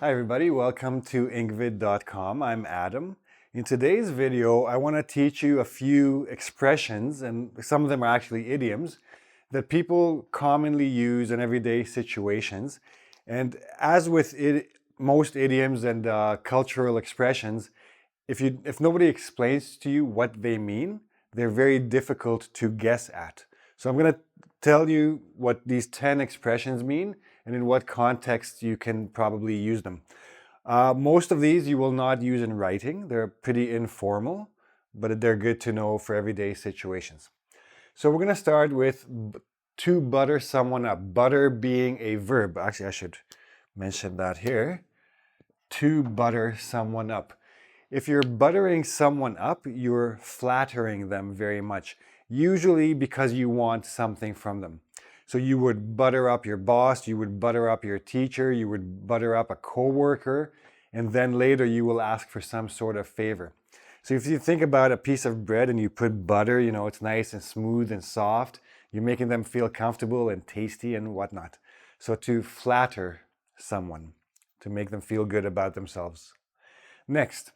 Hi everybody, welcome to Ingvid.com. I'm Adam. In today's video, I want to teach you a few expressions, and some of them are actually idioms, that people commonly use in everyday situations. And as with most idioms and cultural expressions, if nobody explains to you what they mean, they're very difficult to guess at. So I'm going to tell you what these 10 expressions mean and in what context you can probably use them. Most of these you will not use in writing. They're pretty informal, but they're good to know for everyday situations. So we're going to start with to butter someone up. Butter being a verb. Actually, I should mention that here. To butter someone up. If you're buttering someone up, you're flattering them very much, usually because you want something from them. So you would butter up your boss, you would butter up your teacher, you would butter up a coworker, and then later you will ask for some sort of favor. So if you think about a piece of bread and you put butter, it's nice and smooth and soft, you're making them feel comfortable and tasty and whatnot. So to flatter someone, to make them feel good about themselves. Next,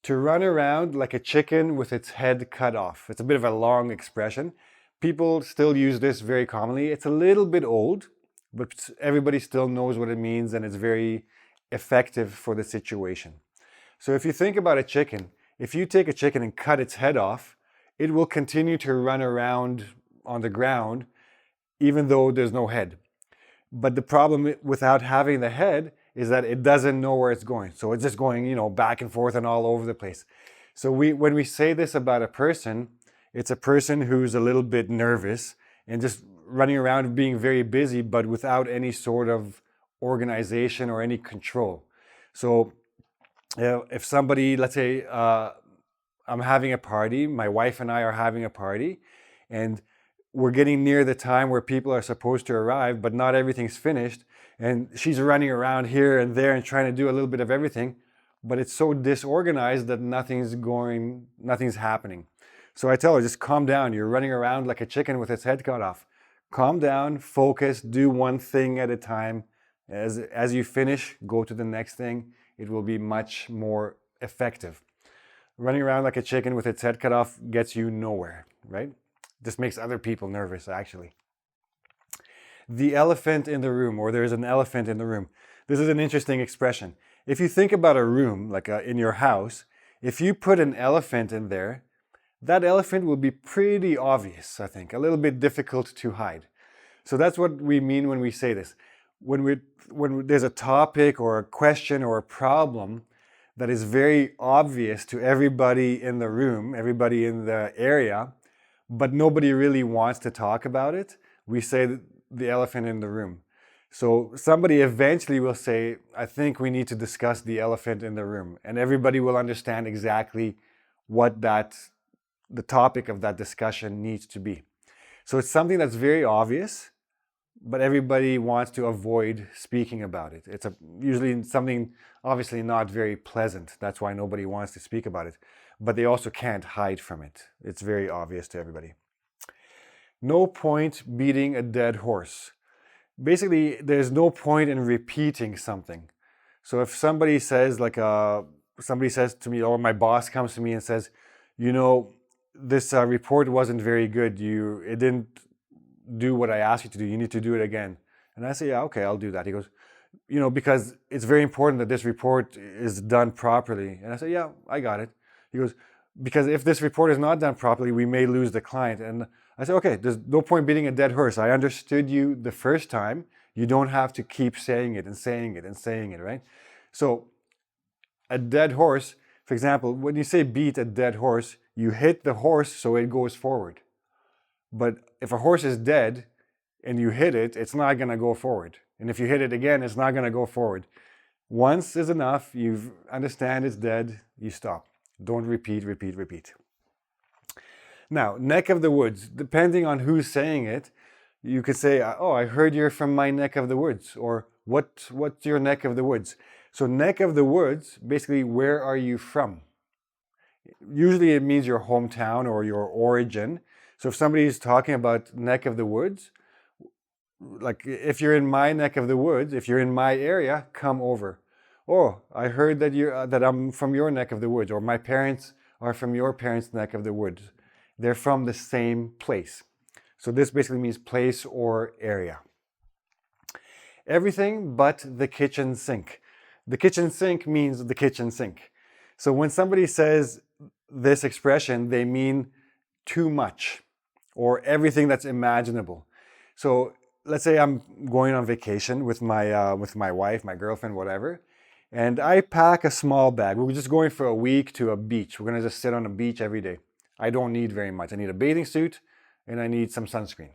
to run around like a chicken with its head cut off. It's a bit of a long expression. People still use this very commonly. It's a little bit old, but everybody still knows what it means and it's very effective for the situation. So if you think about a chicken, if you take a chicken and cut its head off, it will continue to run around on the ground even though there's no head. But the problem without having the head is that it doesn't know where it's going. So it's just going, back and forth and all over the place. So when we say this about a person, it's a person who's a little bit nervous and just running around being very busy, but without any sort of organization or any control. So if somebody, let's say, I'm having a party, my wife and I are having a party, and we're getting near the time where people are supposed to arrive, but not everything's finished. And she's running around here and there and trying to do a little bit of everything, but it's so disorganized that nothing's happening. So I tell her, just calm down. You're running around like a chicken with its head cut off. Calm down, focus, do one thing at a time. As you finish, go to the next thing. It will be much more effective. Running around like a chicken with its head cut off gets you nowhere, right? This makes other people nervous, actually. The elephant in the room, or there's an elephant in the room. This is an interesting expression. If you think about a room, like in your house, if you put an elephant in there, that elephant will be pretty obvious, I think, a little bit difficult to hide. So that's what we mean when we say this. When there's a topic or a question or a problem that is very obvious to everybody in the room, everybody in the area, but nobody really wants to talk about it, we say the elephant in the room. So somebody eventually will say, I think we need to discuss the elephant in the room. And everybody will understand exactly what the topic of that discussion needs to be. So it's something that's very obvious, but everybody wants to avoid speaking about it. It's usually something obviously not very pleasant. That's why nobody wants to speak about it. But they also can't hide from it. It's very obvious to everybody. No point beating a dead horse. Basically, there's no point in repeating something. So if somebody says somebody says to me, or my boss comes to me and says, this report wasn't very good. It didn't do what I asked you to do. You need to do it again. And I say, yeah, okay, I'll do that. He goes, because it's very important that this report is done properly. And I say, yeah, I got it. He goes, because if this report is not done properly, we may lose the client. And I say, okay, there's no point beating a dead horse. I understood you the first time. You don't have to keep saying it and saying it and saying it, right? So a dead horse, for example, when you say beat a dead horse, you hit the horse so it goes forward. But if a horse is dead and you hit it, it's not going to go forward. And if you hit it again, it's not going to go forward. Once is enough. You understand it's dead. You stop. Don't repeat, repeat, repeat. Now, neck of the woods. Depending on who's saying it, you could say, oh, I heard you're from my neck of the woods. Or what's your neck of the woods? So neck of the woods, basically, where are you from? Usually it means your hometown or your origin. So if somebody is talking about neck of the woods, like if you're in my neck of the woods, if you're in my area, come over. Oh, I heard that that I'm from your neck of the woods, or my parents are from your parents' neck of the woods. They're from the same place. So this basically means place or area. Everything but the kitchen sink. The kitchen sink means the kitchen sink. So when somebody says this expression, they mean too much or everything that's imaginable. So let's say I'm going on vacation with my wife, my girlfriend, whatever, and I pack a small bag. We're just going for a week to a beach. We're gonna just sit on a beach every day. I don't need very much. I need a bathing suit and I need some sunscreen.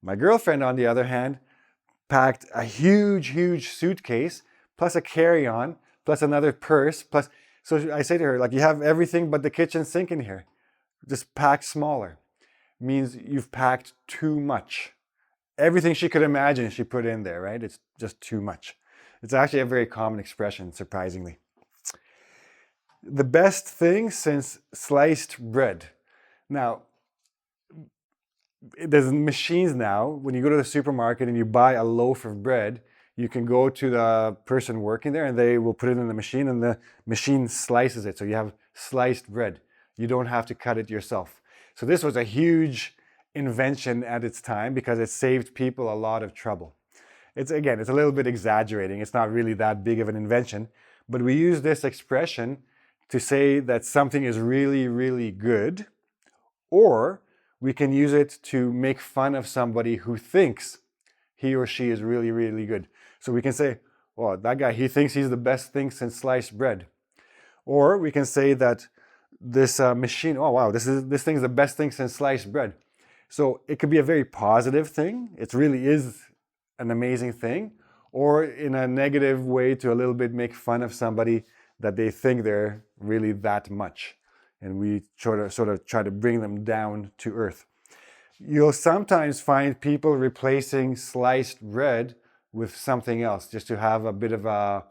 My girlfriend, on the other hand, packed a huge suitcase plus a carry-on plus another purse plus. So I say to her, like, you have everything but the kitchen sink in here. Just pack smaller. Means you've packed too much. Everything she could imagine she put in there, right? It's just too much. It's actually a very common expression, surprisingly. The best thing since sliced bread. Now, there's machines now. When you go to the supermarket and you buy a loaf of bread, you can go to the person working there and they will put it in the machine and the machine slices it. So you have sliced bread. You don't have to cut it yourself. So this was a huge invention at its time because it saved people a lot of trouble. It's a little bit exaggerating. It's not really that big of an invention, but we use this expression to say that something is really good, or we can use it to make fun of somebody who thinks he or she is really good. So we can say, oh, that guy, he thinks he's the best thing since sliced bread. Or we can say that this machine, oh wow, this thing is the best thing since sliced bread. So it could be a very positive thing. It really is an amazing thing. Or in a negative way to a little bit make fun of somebody that they think they're really that much. And we sort of try to bring them down to earth. You'll sometimes find people replacing sliced bread with something else just to have a bit of a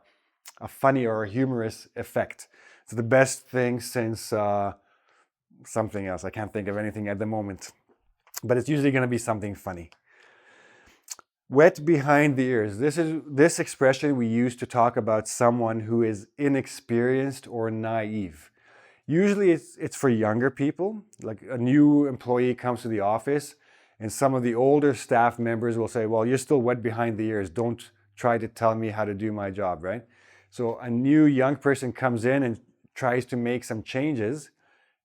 funny or a humorous effect. It's the best thing since something else. I can't think of anything at the moment, but it's usually going to be something funny. Wet behind the ears. This expression we use to talk about someone who is inexperienced or naive. Usually it's for younger people, like a new employee comes to the office and some of the older staff members will say, well, you're still wet behind the ears. Don't try to tell me how to do my job, right? So a new young person comes in and tries to make some changes,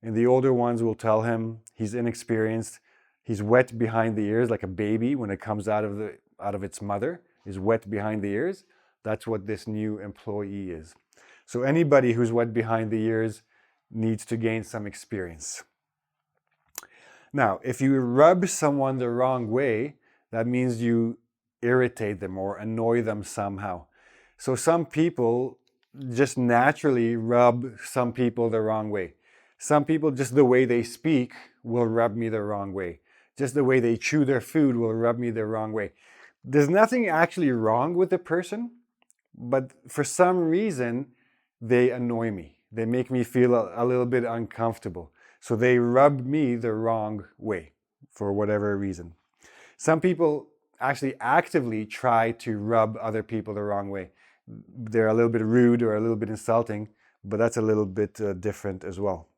and the older ones will tell him he's inexperienced, he's wet behind the ears, like a baby when it comes out of its mother is wet behind the ears. That's what this new employee is. So anybody who's wet behind the ears needs to gain some experience. Now, if you rub someone the wrong way, that means you irritate them or annoy them somehow. So some people just naturally rub some people the wrong way. Some people, just the way they speak will rub me the wrong way. Just the way they chew their food will rub me the wrong way. There's nothing actually wrong with the person, but for some reason, they annoy me. They make me feel a little bit uncomfortable. So they rub me the wrong way for whatever reason. Some people actually actively try to rub other people the wrong way. They're a little bit rude or a little bit insulting, but that's a little bit different as well.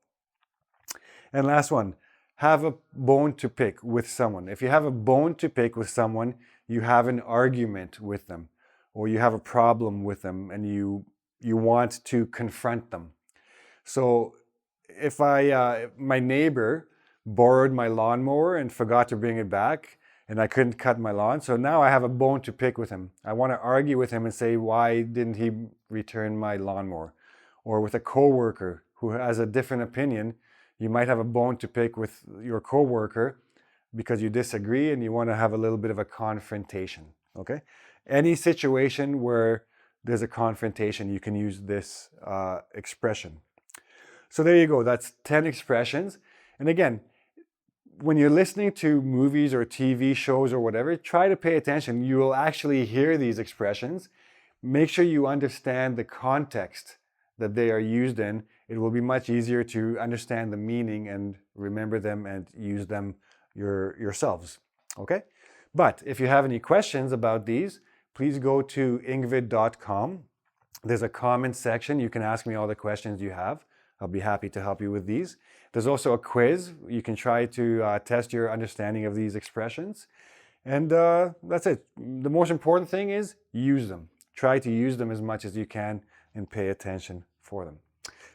And last one, have a bone to pick with someone. If you have a bone to pick with someone, you have an argument with them, or you have a problem with them and you want to confront them. So if my neighbor borrowed my lawnmower and forgot to bring it back and I couldn't cut my lawn, so now I have a bone to pick with him. I want to argue with him and say, why didn't he return my lawnmower? Or with a coworker who has a different opinion, you might have a bone to pick with your coworker because you disagree and you want to have a little bit of a confrontation, okay? Any situation where there's a confrontation, you can use this expression. So there you go, that's 10 expressions. And again, when you're listening to movies or TV shows or whatever, try to pay attention. You will actually hear these expressions. Make sure you understand the context that they are used in. It will be much easier to understand the meaning and remember them and use them yourselves, okay? But if you have any questions about these, please go to ingvid.com There's a comment section. You can ask me all the questions you have. I'll be happy to help you with these. There's also a quiz. You can try to test your understanding of these expressions. And that's it. The most important thing is use them. Try to use them as much as you can and pay attention for them.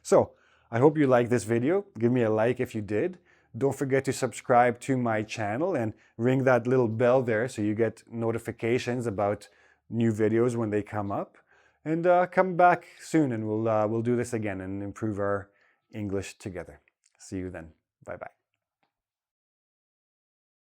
So I hope you liked this video. Give me a like if you did. Don't forget to subscribe to my channel and ring that little bell there so you get notifications about new videos when they come up. And come back soon and we'll do this again and improve our English together. See you then. Bye-bye.